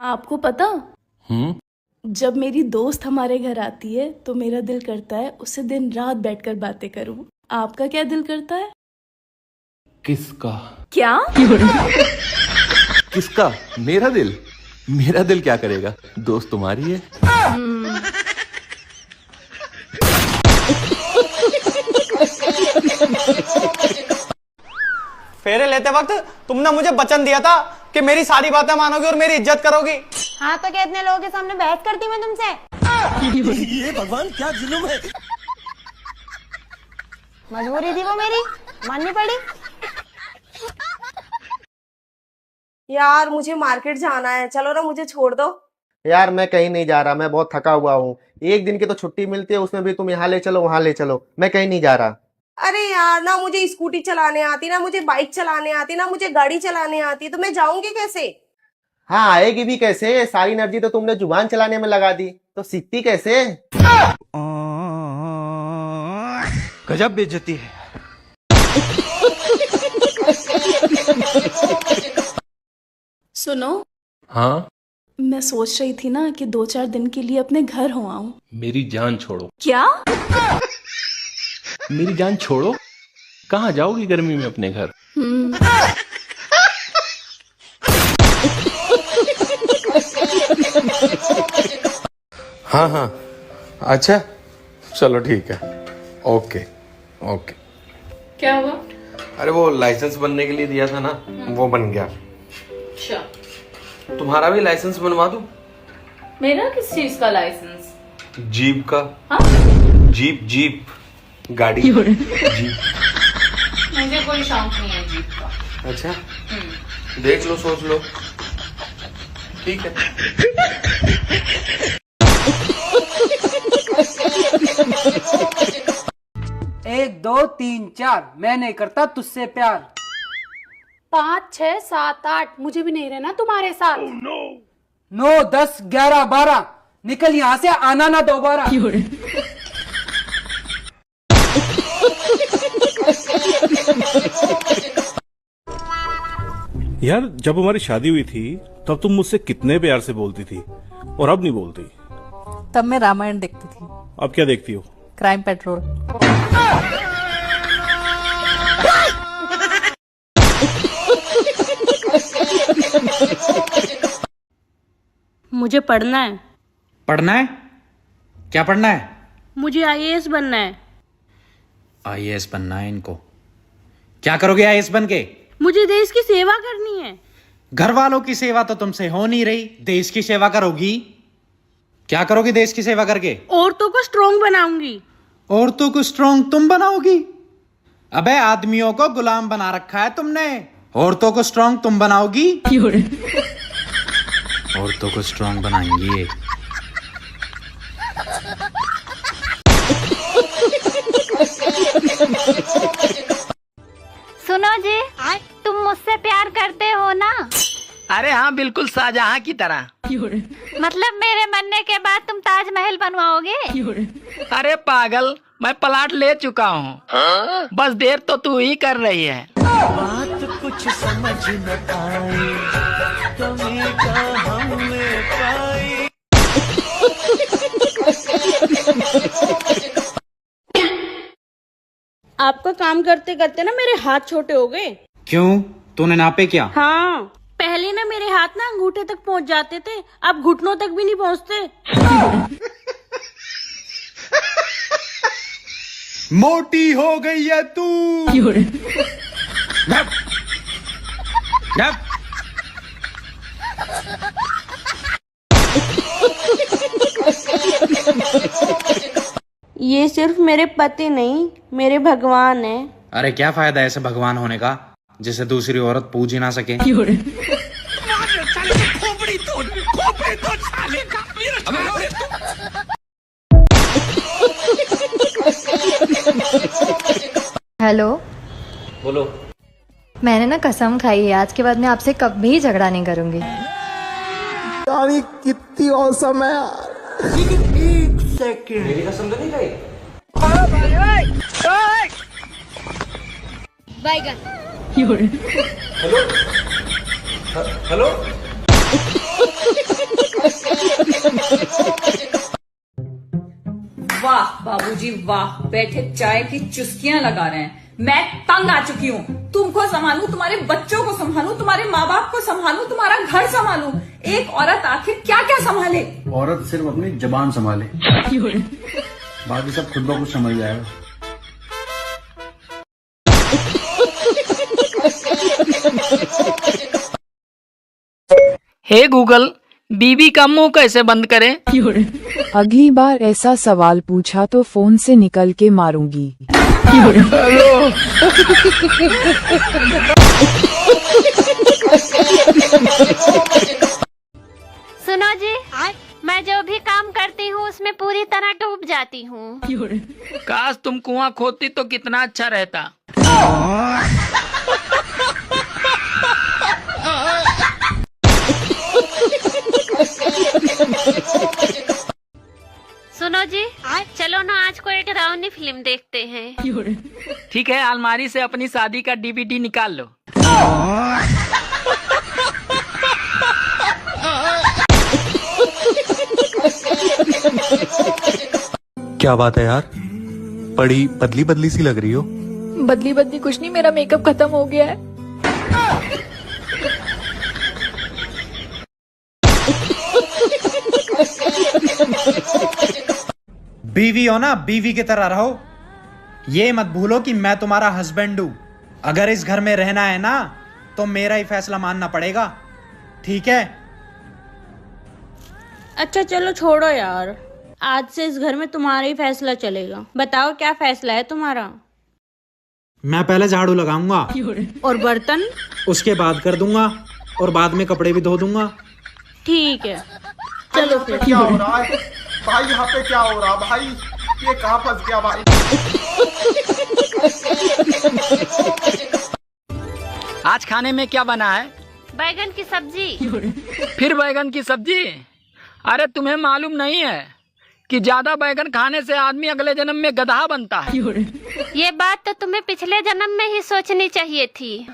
आपको पता, हम्म। जब मेरी दोस्त हमारे घर आती है तो मेरा दिल करता है उससे दिन रात बैठकर बातें करूं। आपका क्या दिल करता है? किसका? क्या? किसका? मेरा दिल क्या करेगा? दोस्त तुम्हारी है। फेरे लेते वक्त तुमने मुझे वचन दिया था कि मेरी सारी बातें मानोगी और मेरी इज्जत करोगी। हाँ तो क्या इतने लोगों के सामने बहस करती मैं तुमसे? ये भगवान क्या जुल्म है। मजबूरी थी वो मेरी, माननी पड़ी। यार मुझे मार्केट जाना है, चलो ना मुझे छोड़ दो। यार मैं कहीं नहीं जा रहा, मैं बहुत थका हुआ हूँ। एक दिन की तो छुट्टी मिलती है, उसमें भी तुम यहाँ ले चलो वहां ले चलो, मैं कहीं नहीं जा रहा। अरे यार, ना मुझे स्कूटी चलाने आती, ना मुझे बाइक चलाने आती, ना मुझे गाड़ी चलाने आती, तो मैं जाऊंगी कैसे? हाँ आएगी भी कैसे? सारी एनर्जी तो तुमने जुबान चलाने में लगा दी, तो सीखती कैसे? गजब बेइज्जती है। सुनो, हाँ, मैं सोच रही थी ना कि 2-4 दिन के लिए अपने घर हो आऊं। मेरी जान छोड़ो। क्या? मेरी जान छोड़ो? कहाँ जाओगी गर्मी में अपने घर? हाँ हाँ, अच्छा चलो ठीक है। Okay okay. क्या हुआ? अरे वो लाइसेंस बनने के लिए दिया था ना, वो बन गया। अच्छा, तुम्हारा भी लाइसेंस बनवा दूं? मेरा किस चीज का लाइसेंस? जीप का। हाँ? जीप गाड़ी जीप। मुझे कोई शौक नहीं है जीप का। अच्छा, देख लो, सोच लो। ठीक है। 1 2 3 4 मैं नहीं करता तुझसे प्यार। 5 6 7 8 मुझे भी नहीं रहना तुम्हारे साथ। 9 10 11 12 निकल यहाँ से, आना ना दोबारा। यार जब हमारी शादी हुई थी तब तुम मुझसे कितने प्यार से बोलती थी और अब नहीं बोलती। तब मैं रामायण देखती थी। अब क्या देखती हो? Crime petrol. मुझे पढ़ना है। पढ़ना है? क्या पढ़ना है? मुझे आईएएस बनना है। आईएएस बनना है इनको? क्या करोगे आईएएस बन के? मुझे देश की सेवा करनी है। घर वालों की सेवा तो तुमसे हो नहीं रही, देश की सेवा करोगी? क्या करोगी देश की सेवा करके? औरतों को स्ट्रॉन्ग बनाऊंगी। औरतों को स्ट्रॉन्ग तुम बनाओगी? अबे आदमियों को गुलाम बना रखा है तुमने, औरतों को स्ट्रॉन्ग तुम बनाओगी? औरतों को स्ट्रॉन्ग बनाएंगी ये। सुनो जी, तुम मुझसे प्यार करते हो ना? अरे हाँ बिल्कुल, शाहजहां की तरह। मतलब मेरे मरने के बाद तुम ताजमहल बनवाओगे? अरे पागल, मैं प्लाट ले चुका हूँ। बस देर तो तू ही कर रही है। बात कुछ समझ न आई, कमी का हमने पाई। आपका काम करते करते ना मेरे हाथ छोटे हो गए। क्यों? तूने नापे क्या? हाँ, पहले ना मेरे हाथ ना अंगूठे तक पहुंच जाते थे, अब घुटनों तक भी नहीं पहुंचते। मोटी हो गई है तू। नप, नप। ये सिर्फ मेरे पति नहीं, मेरे भगवान है। अरे क्या फायदा ऐसे भगवान होने का जिसे दूसरी औरत पूज ही ना सके। हेलो, बोलो। मैंने ना कसम खाई है आज के बाद मैं आपसे कभी झगड़ा नहीं करूंगी। यार कितनी औसम है। मेरी कसम तो नहीं खाई? बैगन। Hello hello. वाह बाबूजी वाह, बैठे चाय की चुस्कियां लगा रहे हैं। मैं तंग आ चुकी हूँ। तुमको संभालूं, तुम्हारे बच्चों को संभालूं, तुम्हारे माँ बाप को संभालूं, तुम्हारा घर संभालूं। एक औरत आखिर क्या क्या संभाले? औरत सिर्फ अपनी जबान संभाले, बाकी सब खुद ब खुद समझ जाएगा। हे गूगल, बीवी का मुंह कैसे बंद करें? अगली बार ऐसा सवाल पूछा तो फोन से निकल के मारूंगी। सुनो जी, मैं जो भी काम करती हूँ उसमें पूरी तरह डूब जाती हूँ। काश तुम कुआं खोदती तो कितना अच्छा रहता। सुनो जी, चलो ना आज को एक डरावनी फिल्म देखते हैं। ठीक है, अलमारी से अपनी शादी का डीवीडी निकाल लो। क्या बात है यार, बड़ी बदली बदली सी लग रही हो। बदली बदली कुछ नहीं, मेरा मेकअप खत्म हो गया है। बीवी हो ना, बीवी की तरह रहो। ये मत भूलो कि मैं तुम्हारा हस्बैंड हूं। अगर इस घर में रहना है ना तो मेरा ही फैसला मानना पड़ेगा, ठीक है? अच्छा चलो छोड़ो यार, आज से इस घर में तुम्हारा ही फैसला चलेगा। बताओ क्या फैसला है तुम्हारा? मैं पहले झाड़ू लगाऊंगा और बर्तन? उसके बाद कर दूंगा, और बाद में कपड़े भी धो दूंगा। ठीक है, चलो फिर। क्या हो रहा है भाई? यहाँ पे क्या हो रहा भाई? ये कहाँ फंस गया भाई? आज खाने में क्या बना है? बैगन की सब्जी। फिर बैगन की सब्जी? अरे तुम्हें मालूम नहीं है कि ज्यादा बैगन खाने से आदमी अगले जन्म में गधा बनता है। ये बात तो तुम्हें पिछले जन्म में ही सोचनी चाहिए थी।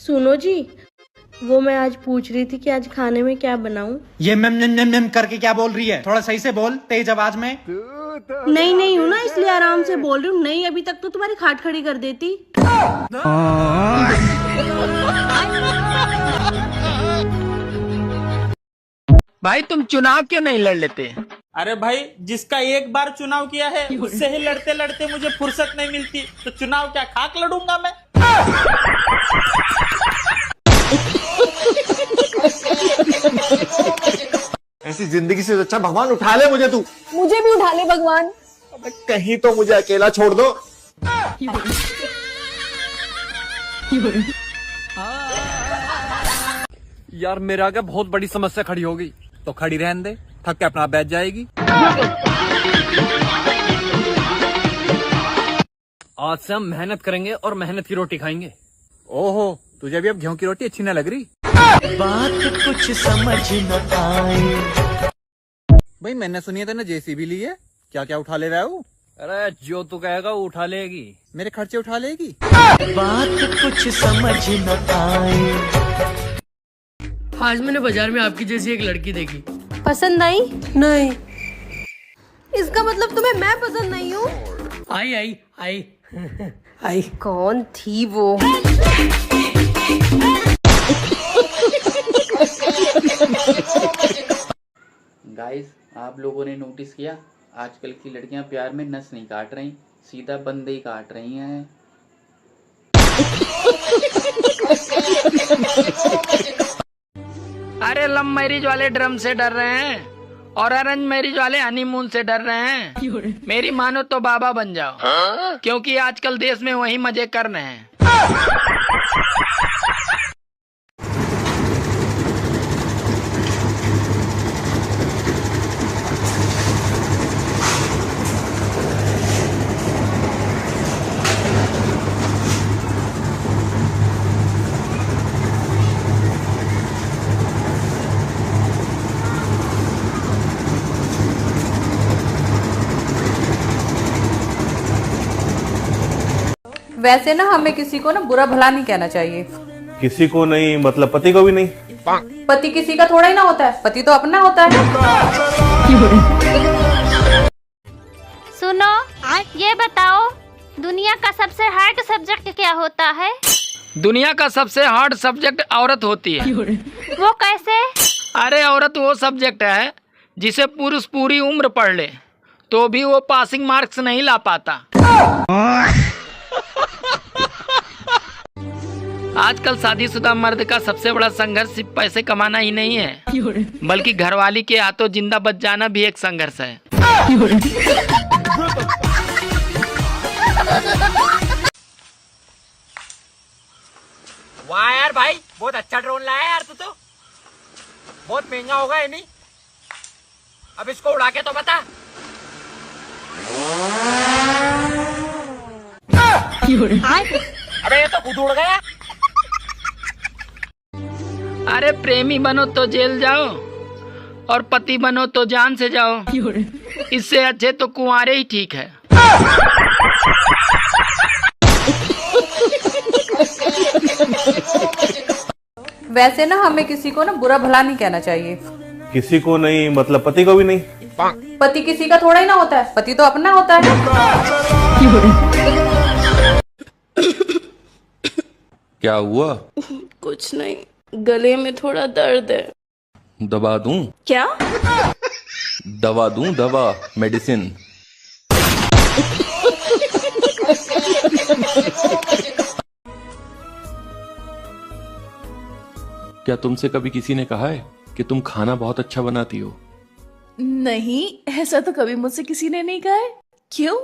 सुनो जी, वो मैं आज पूछ रही थी कि आज खाने में क्या बनाऊं। ये मेम करके क्या बोल रही है? थोड़ा सही से बोल, तेज आवाज में। नहीं हूँ ना, इसलिए आराम से बोल रही हूँ। नहीं अभी तक तो तुम्हारी खाट खड़ी कर देती। भाई तुम चुनाव क्यों नहीं लड़ लेते? अरे भाई, जिसका एक बार चुनाव किया है उससे ही लड़ते लड़ते मुझे फुर्सत नहीं मिलती, तो चुनाव क्या खाक लड़ूंगा मैं? ऐसी जिंदगी से अच्छा भगवान उठा ले मुझे, तू मुझे भी उठा ले भगवान। अबे कहीं तो मुझे अकेला छोड़ दो। यार मेरे आगे बहुत बड़ी समस्या खड़ी हो गई, तो खड़ी रहने दे, थक के अपना बैठ जाएगी। आज से हम मेहनत करेंगे और मेहनत की रोटी खाएंगे। ओहो, तुझे भी अब गेहूं की रोटी अच्छी न लग रही? बात कुछ समझ न आए। भाई मैंने सुनी है तेने जेसीबी ली है, क्या क्या उठा ले रहा है वो? अरे जो तू कहेगा वो उठा लेगी। मेरे खर्चे उठा लेगी। बात कुछ समझ न आए। आज मैंने बाजार में आपकी जैसी एक लड़की देखी। पसंद आई? नहीं। इसका मतलब तुम्हें मैं पसंद नहीं हूँ? आई आई आई आई। कौन थी वो? गाइस, आप लोगों ने नोटिस किया, आजकल की लड़कियां प्यार में नस नहीं काट रही, सीधा बंदे ही काट रही हैं। अरे लव मैरिज वाले ड्रम से डर रहे हैं और अरेंज मैरिज वाले हनीमून से डर रहे हैं। मेरी मानो तो बाबा बन जाओ, क्योंकि आजकल देश में वही मजे कर रहे हैं। वैसे ना हमें किसी को ना बुरा भला नहीं कहना चाहिए। किसी को नहीं मतलब पति को भी नहीं? पति किसी का थोड़ा ही ना होता है, पति तो अपना होता है। सुनो, ये बताओ दुनिया का सबसे हार्ड सब्जेक्ट क्या होता है? दुनिया का सबसे हार्ड सब्जेक्ट औरत होती है। वो कैसे? अरे औरत वो सब्जेक्ट है जिसे पुरुष पूरी उम्र पढ़ ले तो भी वो पासिंग मार्क्स नहीं ला पाता। आजकल शादीशुदा मर्द का सबसे बड़ा संघर्ष सिर्फ पैसे कमाना ही नहीं है, बल्कि घरवाली के हाथों जिंदा बच जाना भी एक संघर्ष है। वाह यार भाई, बहुत अच्छा ड्रोन लाया यार तू तो। बहुत महंगा होगा ये नहीं? अब इसको उड़ा के तो बता। अबे ये तो खुद उड़ गया। अरे प्रेमी बनो तो जेल जाओ और पति बनो तो जान से जाओ। इससे अच्छे तो कुंवारे ही ठीक है। वैसे ना हमें किसी को ना बुरा भला नहीं कहना चाहिए। किसी को नहीं मतलब पति को भी नहीं? पति किसी का थोड़ा ही ना होता है, पति तो अपना होता है। क्या हुआ? कुछ नहीं, गले में थोड़ा दर्द है। दवा दूं? क्या? दवा दूं? दवा, मेडिसिन। क्या तुमसे कभी किसी ने कहा है कि तुम खाना बहुत अच्छा बनाती हो? नहीं, ऐसा तो कभी मुझसे किसी ने नहीं कहा है। क्यों?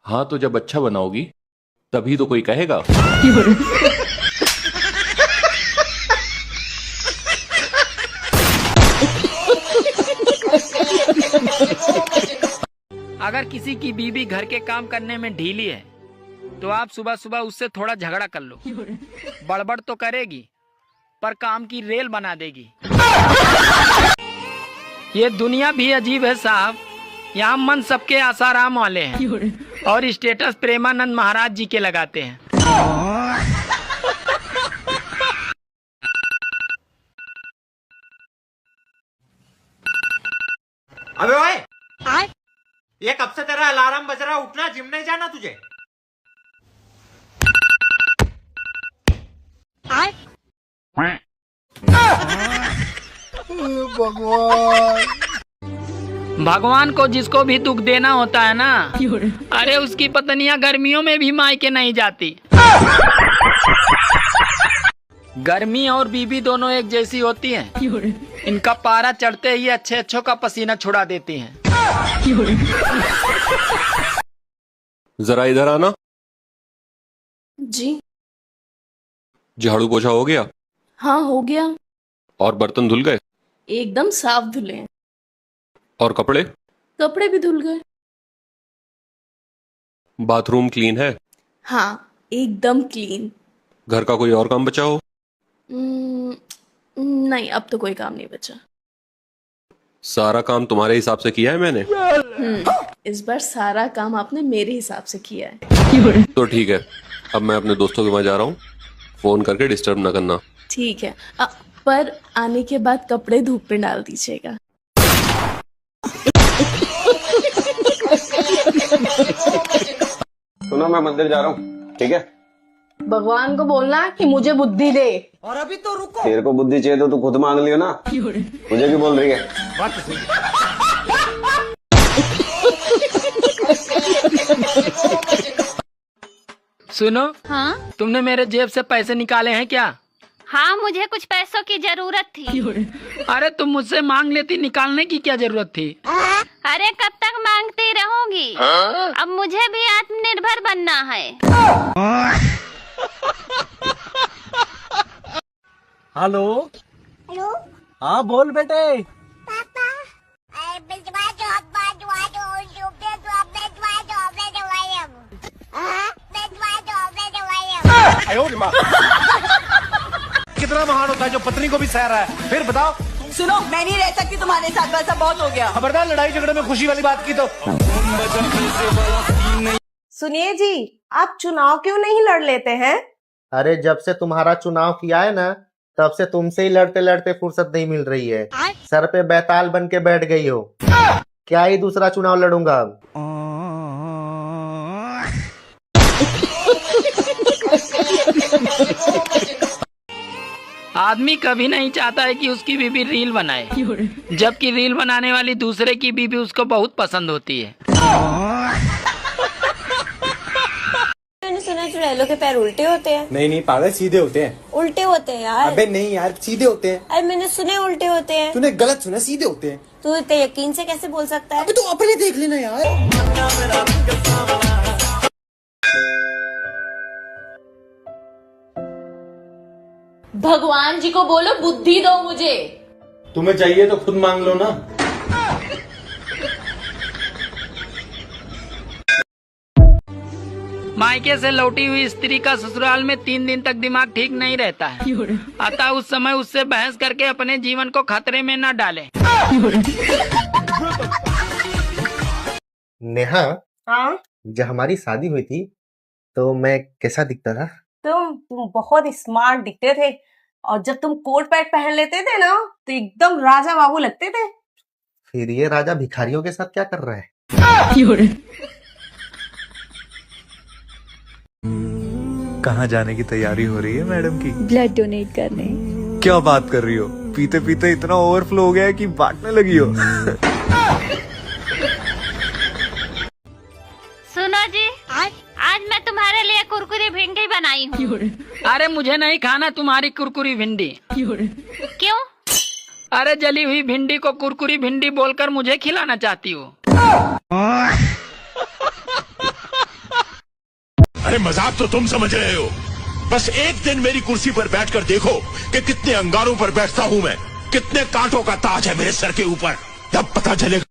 हाँ, तो जब अच्छा बनाओगी तभी तो कोई कहेगा। अगर किसी की बीवी घर के काम करने में ढीली है तो आप सुबह सुबह उससे थोड़ा झगड़ा कर लो। बड़बड़ तो करेगी पर काम की रेल बना देगी। ये दुनिया भी अजीब है साहब, यहाँ मन सबके आसाराम वाले हैं और स्टेटस प्रेमानंद महाराज जी के लगाते हैं। अबे ओए, ये कब से तेरा अलार्म बज रहा है? उठना, जिम नहीं जाना तुझे? भगवान को जिसको भी दुख देना होता है ना, अरे उसकी पत्नियां गर्मियों में भी मायके नहीं जाती। गर्मी और बीबी दोनों एक जैसी होती हैं। इनका पारा चढ़ते ही अच्छे अच्छों का पसीना छुड़ा देती हैं। जरा इधर आना। जी झाड़ू पोछा हो गया? हाँ, हो गया। और बर्तन धुल गए? एकदम साफ धुले हैं। और कपड़े? कपड़े भी धुल गए। बाथरूम क्लीन है? हाँ, एकदम क्लीन। घर का कोई और काम बचा हो? नहीं, अब तो कोई काम नहीं बचा। सारा काम तुम्हारे हिसाब से किया है मैंने? इस बार सारा काम आपने मेरे हिसाब से किया है। तो ठीक है, अब मैं अपने दोस्तों के वहां जा रहा हूँ। फोन करके डिस्टर्ब ना करना। ठीक है, पर आने के बाद कपड़े धूप पे डाल दीजिएगा। सुनो, मैं मंदिर जा रहा हूँ, ठीक है? भगवान को बोलना कि मुझे बुद्धि दे। और अभी तो रुको। तेरे को बुद्धि चाहिए तो तू खुद मांग लियो ना, मुझे क्यों बोल रही है? बात तो सही है। सुनो, हाँ? तुमने मेरे जेब से पैसे निकाले हैं क्या? हाँ, मुझे कुछ पैसों की जरूरत थी। अरे तुम मुझसे मांग लेती, निकालने की क्या जरूरत थी? अरे कब तक मांगती रहूंगी? अब मुझे भी आत्मनिर्भर बनना है। हेलो हेलो, हाँ बोल बेटे। कितना महान होता है जो पत्नी को भी सह रहा है। फिर बताओ। सुनो, मैं नहीं रह सकती तुम्हारे साथ, बस अब बहुत हो गया। खबरदार लड़ाई झगड़े में खुशी वाली बात की तो। सुनिए जी, आप चुनाव क्यों नहीं लड़ लेते हैं? अरे जब से तुम्हारा चुनाव किया है ना, तब से तुमसे ही लड़ते लड़ते फुर्सत नहीं मिल रही है। सर पे बैताल बन के बैठ गई हो। क्या ही दूसरा चुनाव लड़ूंगा अब। आदमी कभी नहीं चाहता है कि उसकी बीवी रील बनाए, जबकि रील बनाने वाली दूसरे की बीवी उसको बहुत पसंद होती है। मैंने सुना चुड़ैलों के पैर उल्टे होते हैं। नहीं पागल, सीधे होते हैं। उल्टे होते हैं यार। अबे नहीं यार, सीधे होते हैं। अरे मैंने सुने उल्टे होते हैं। तूने गलत सुना, सीधे होते हैं। तू इतने यकीन से कैसे बोल सकता है? अबे तू अपने देख लेना यार। भगवान जी को बोलो बुद्धि दो मुझे। तुम्हें चाहिए तो खुद मांग लो ना। मायके से लौटी हुई स्त्री का ससुराल में 3 दिन तक दिमाग ठीक नहीं रहता है, अतः उस समय उससे बहस करके अपने जीवन को खतरे में न डालें। नेहा, हाँ, जब हमारी शादी हुई थी तो मैं कैसा दिखता था? तुम बहुत स्मार्ट दिखते थे, और जब तुम कोट पैंट पहन लेते थे ना, तो एकदम राजा बाबू लगते थे। फिर ये राजा भिखारियों के साथ क्या कर रहा है? कहाँ जाने की तैयारी हो रही है मैडम की? ब्लड डोनेट करने। क्या बात कर रही हो? पीते पीते इतना ओवरफ्लो हो गया है कि बांटने लगी हो। सुनो जी, आज मैं तुम्हारे लिए कुरकुरी भिंडी बनाई हूँ। अरे मुझे नहीं खाना तुम्हारी कुरकुरी भिंडी। क्यों? अरे जली हुई भिंडी को कुरकुरी भिंडी बोलकर मुझे खिलाना चाहती हो? अरे मजाक तो तुम समझ रहे हो। बस एक दिन मेरी कुर्सी पर बैठकर देखो कि कितने अंगारों पर बैठता हूँ मैं, कितने कांटों का ताज है मेरे सर के ऊपर, तब पता चलेगा।